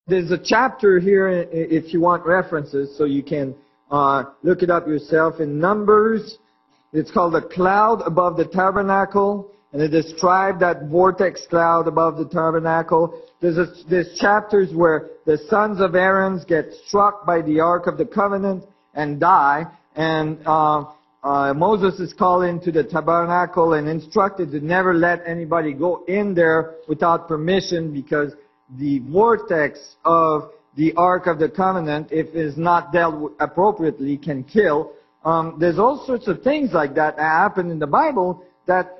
There's a chapter here if you want references, so you can look it up yourself in Numbers. It's called the cloud above the tabernacle, and it described that vortex cloud above the tabernacle. There's chapters where the sons of Aaron get struck by the Ark of the Covenant and die, and Moses is called into the tabernacle and instructed to never let anybody go in there without permission, because the vortex of the Ark of the Covenant, if it is not dealt with appropriately, can kill. There's all sorts of things like that happen in the Bible that,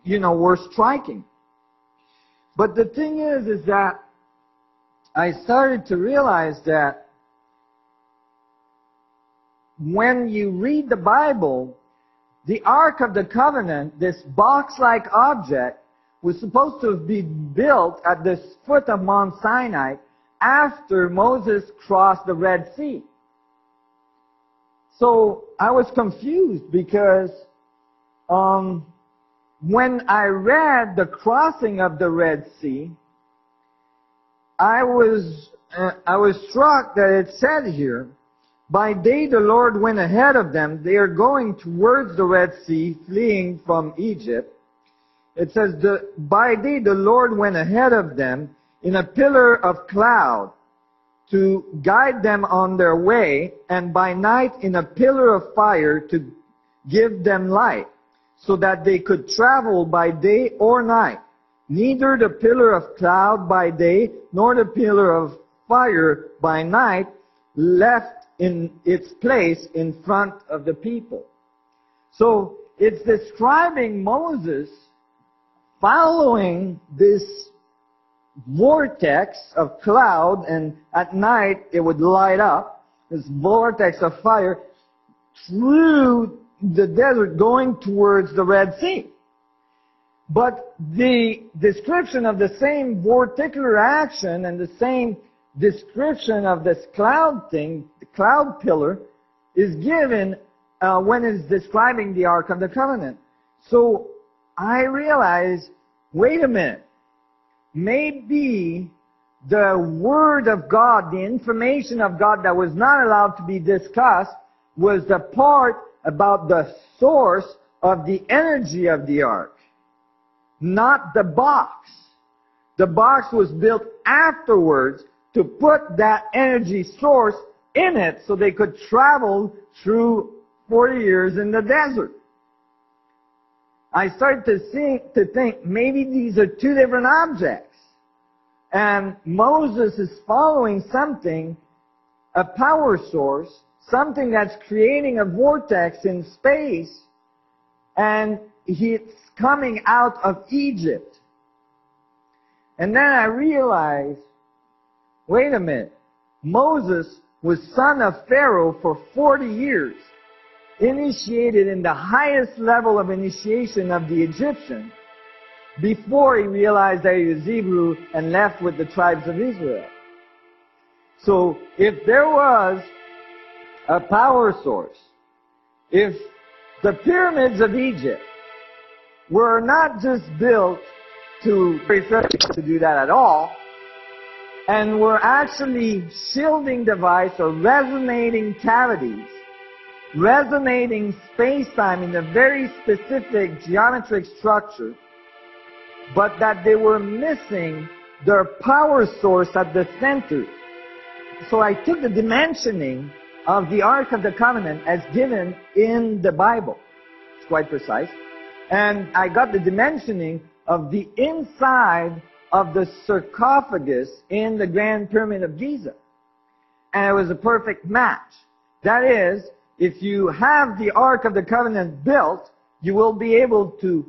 were striking. But the thing is that I started to realize that when you read the Bible, the Ark of the Covenant, this box-like object, was supposed to be built at the foot of Mount Sinai after Moses crossed the Red Sea. So I was confused because when I read the crossing of the Red Sea, I was struck that it said here, by day the Lord went ahead of them. They are going towards the Red Sea, fleeing from Egypt. It says, by day the Lord went ahead of them in a pillar of cloud to guide them on their way, and by night in a pillar of fire to give them light, so that they could travel by day or night. Neither the pillar of cloud by day, nor the pillar of fire by night left in its place in front of the people. So it's describing Moses following this vortex of cloud, and at night it would light up, this vortex of fire, through the desert going towards the Red Sea. But the description of the same vorticular action and the same description of this cloud thing, the cloud pillar, is given when it's describing the Ark of the Covenant. So I realized, wait a minute, maybe the Word of God, the information of God that was not allowed to be discussed, was the part about the source of the energy of the Ark, not the box. The box was built afterwards to put that energy source in it so they could travel through 40 years in the desert. I started to think maybe these are two different objects. And Moses is following something, a power source, something that's creating a vortex in space, and it's coming out of Egypt. And then I realized, wait a minute, Moses was son of Pharaoh for 40 years. Initiated in the highest level of initiation of the Egyptian, before he realized that he was Hebrew and left with the tribes of Israel. So if there was a power source, if the pyramids of Egypt were not just built to do that at all, and were actually shielding device or resonating cavities, resonating space-time in a very specific geometric structure, but that they were missing their power source at the center. So I took the dimensioning of the Ark of the Covenant as given in the Bible. It's quite precise. And I got the dimensioning of the inside of the sarcophagus in the Grand Pyramid of Giza. And it was a perfect match. That is, if you have the Ark of the Covenant built, you will be able to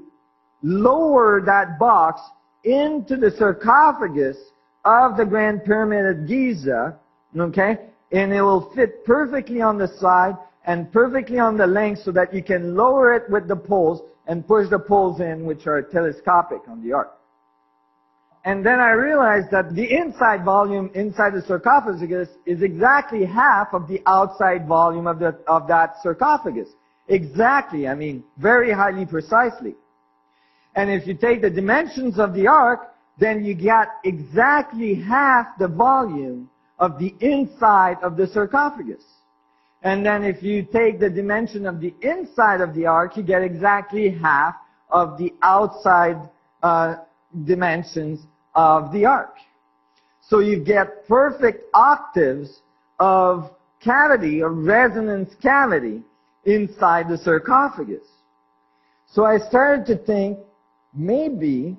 lower that box into the sarcophagus of the Grand Pyramid of Giza, okay? And it will fit perfectly on the side and perfectly on the length so that you can lower it with the poles and push the poles in, which are telescopic on the Ark. And then I realized that the inside volume inside the sarcophagus is exactly half of the outside volume of that sarcophagus. Exactly, I mean, very highly precisely. And if you take the dimensions of the Ark then you get exactly half the volume of the inside of the sarcophagus. And then if you take the dimension of the inside of the ark, you get exactly half of the outside dimensions of the ark. So you get perfect octaves of cavity, or resonance cavity, inside the sarcophagus. So I started to think, maybe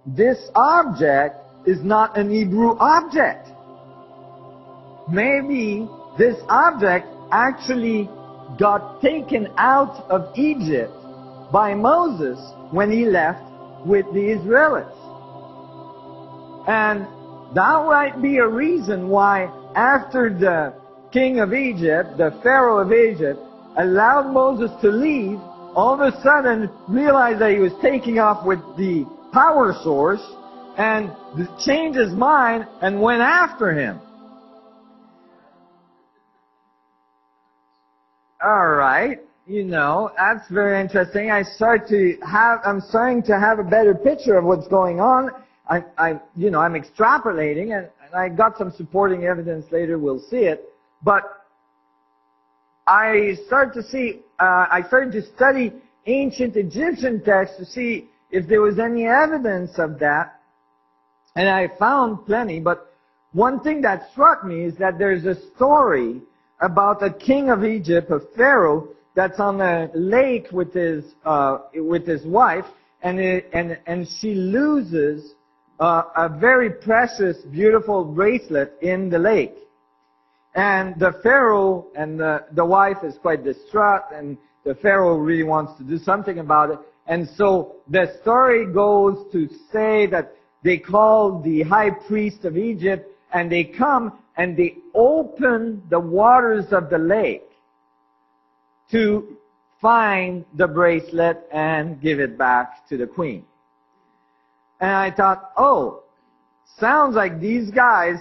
this object is not an Hebrew object. Maybe this object actually got taken out of Egypt by Moses when he left with the Israelites. And that might be a reason why after the king of Egypt, the Pharaoh of Egypt, allowed Moses to leave, all of a sudden realized that he was taking off with the power source and changed his mind and went after him. All right, that's very interesting. I'm starting to have a better picture of what's going on. I'm extrapolating, and I got some supporting evidence later. We'll see it, but I started to study ancient Egyptian texts to see if there was any evidence of that, and I found plenty. But one thing that struck me is that there's a story about a king of Egypt, a pharaoh, that's on a lake with his wife, and she loses a very precious, beautiful bracelet in the lake. And the pharaoh and the wife is quite distraught, and the pharaoh really wants to do something about it. And so the story goes to say that they call the high priest of Egypt, and they come and they open the waters of the lake to find the bracelet and give it back to the queen. And I thought, sounds like these guys,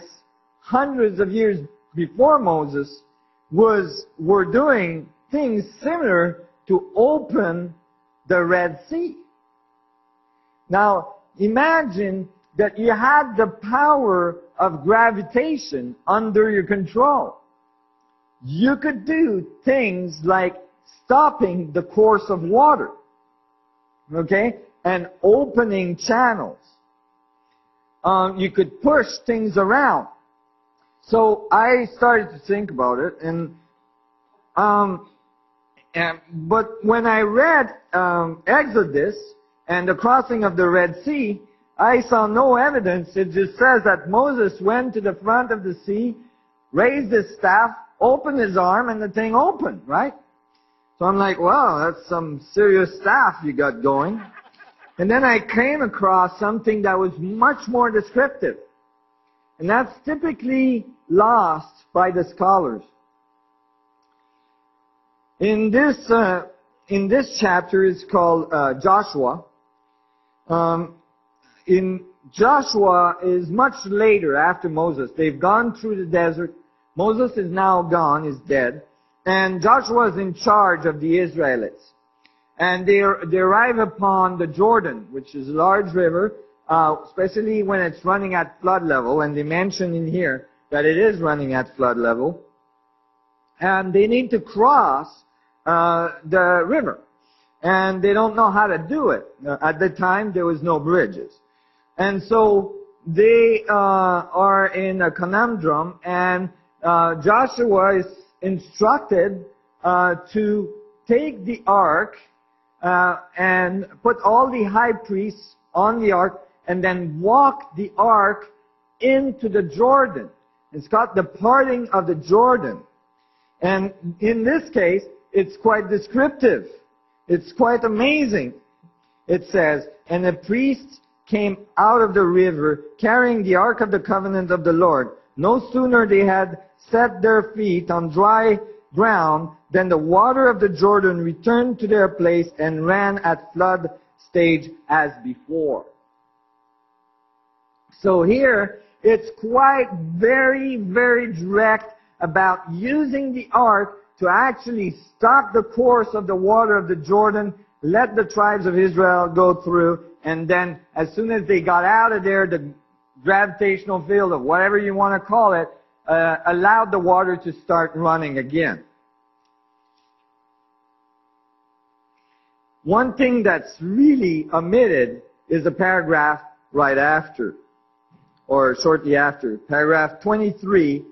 hundreds of years before Moses, were doing things similar to open the Red Sea. Now, imagine that you had the power of gravitation under your control. You could do things like stopping the course of water, okay, and opening channels. You could push things around. So I started to think about it, but when I read Exodus and the crossing of the Red Sea, I saw no evidence. It just says that Moses went to the front of the sea, raised his staff, opened his arm, and the thing opened, right? So I'm like, wow, that's some serious staff you got going. And then I came across something that was much more descriptive. And that's typically lost by the scholars. In this chapter is called Joshua. In Joshua is much later after Moses. They've gone through the desert. Moses is now gone, is dead. And Joshua is in charge of the Israelites. And they arrive upon the Jordan, which is a large river, especially when it's running at flood level. And they mention in here that it is running at flood level. And they need to cross the river. And they don't know how to do it. At the time, there was no bridges. And so they are in a conundrum, and Joshua is instructed to take the ark and put all the high priests on the ark and then walk the ark into the Jordan. It's got the parting of the Jordan. And in this case, it's quite descriptive. It's quite amazing. It says, and the priests came out of the river carrying the ark of the covenant of the Lord. No sooner they had set their feet on dry ground than the water of the Jordan returned to their place and ran at flood stage as before. So here, it's quite very, very direct about using the ark to actually stop the course of the water of the Jordan let the tribes of Israel go through, and then as soon as they got out of there, the gravitational field, or whatever you want to call it, allowed the water to start running again. One thing that's really omitted is a paragraph right after, or shortly after. Paragraph 23,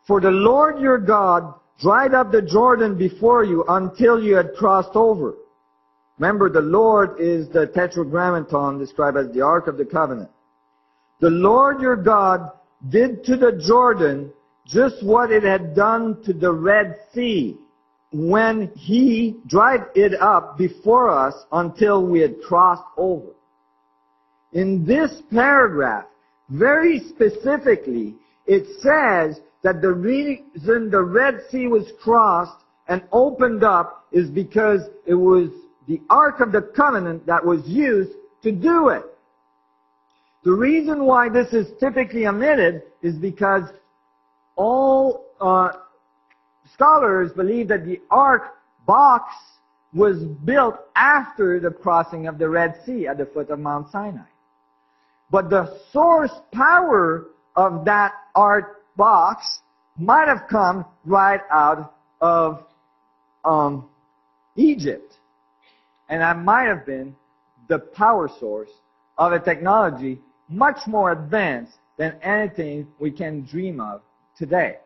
"For the Lord your God dried up the Jordan before you until you had crossed over." Remember, the Lord is the Tetragrammaton described as the Ark of the Covenant. "The Lord your God did to the Jordan just what it had done to the Red Sea when He dried it up before us until we had crossed over." In this paragraph, very specifically, it says that the reason the Red Sea was crossed and opened up is because it was the Ark of the Covenant that was used to do it. The reason why this is typically omitted is because all scholars believe that the Ark box was built after the crossing of the Red Sea at the foot of Mount Sinai. But the source power of that Ark box might have come right out of Egypt. And that might have been the power source of a technology much more advanced than anything we can dream of today.